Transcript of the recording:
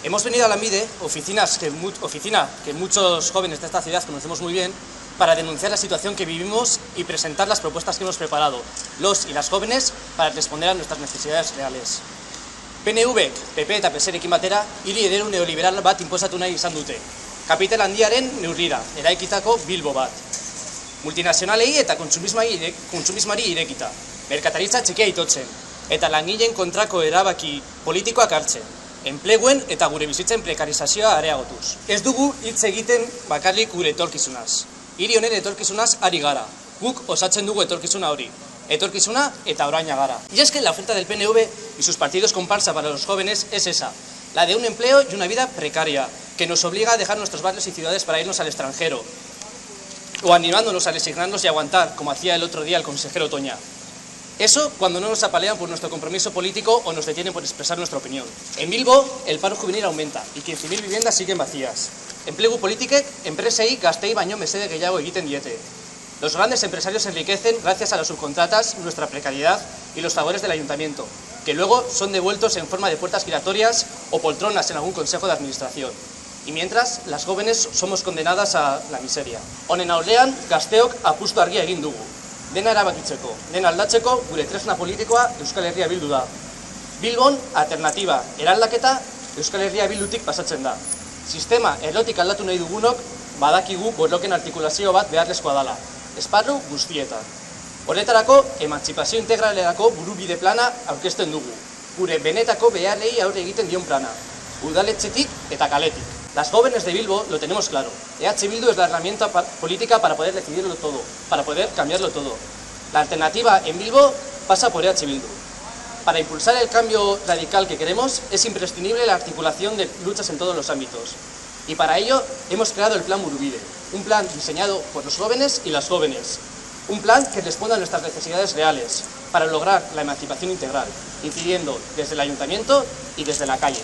Hemos venido a Lanbide, oficina que muchos jóvenes de esta ciudad conocemos muy bien, para denunciar la situación que vivimos y presentar las propuestas que hemos preparado, los y las jóvenes, para responder a nuestras necesidades reales. PNV, PP eta PSrekin batera, hiri eredu neoliberal bat inposatu nahi izan dute. Kapital handiaren neurrira, eraikitako Bilbo bat. Multinazionalei eta kontsumismoari irekita, merkataritza txikia itotzen, eta langileen kontrako erabaki politikoak hartzen, enpleguen eta gure bizitzen prekarizazioa areagotuz. Ez dugu hitz egiten bakarrik gure etorkizunaz. Hiri honen etorkizunaz ari gara. Guk osatzen dugu etorkizuna hori. Etorkizuna eta oraina gara. Y es que la oferta del PNV y sus partidos comparsa para los jóvenes es esa, la de un empleo y una vida precaria, que nos obliga a dejar nuestros barrios y ciudades para irnos al extranjero, o animándonos a resignarnos y aguantar, como hacía el otro día el consejero Toña. Eso cuando no nos apalean por nuestro compromiso político o nos detienen por expresar nuestra opinión. En Bilbo, el paro juvenil aumenta y 15.000 viviendas siguen vacías. Enplegu politikek enpresei gaztei baino mesede gehiago egiten diete. Los grandes empresarios se enriquecen gracias a las subcontratas, nuestra precariedad y los favores del ayuntamiento, que luego son devueltos en forma de puertas giratorias o poltronas en algún consejo de administración. Y mientras, las jóvenes somos condenadas a la miseria. Honen aurrean, gazteok apustu argia egin dugu. Dena erabakitzeko, dena aldatzeko, gure tresna politikoa Euskal Herria Bildu da. Bilbon, alternatiba, eraldaketa Euskal Herria Bildutik pasatzen da. Sistema errotik aldatu nahi dugunok, badakigu borroken artikulazio bat beharrezkoa dala, esparru guztietan. Horretarako, emantzipazio integralerako burubide plana aurkezten dugu, gure benetako beharrei aurre egiten dion plana, udaletxetik eta kaletik. Las jóvenes de Bilbo lo tenemos claro. EH Bildu es la herramienta política para poder decidirlo todo, para poder cambiarlo todo. La alternativa en Bilbo pasa por EH Bildu. Para impulsar el cambio radical que queremos, es imprescindible la articulación de luchas en todos los ámbitos. Y para ello hemos creado el Plan Burubide, un plan diseñado por los jóvenes y las jóvenes. Un plan que responda a nuestras necesidades reales, para lograr la emancipación integral, incidiendo desde el ayuntamiento y desde la calle.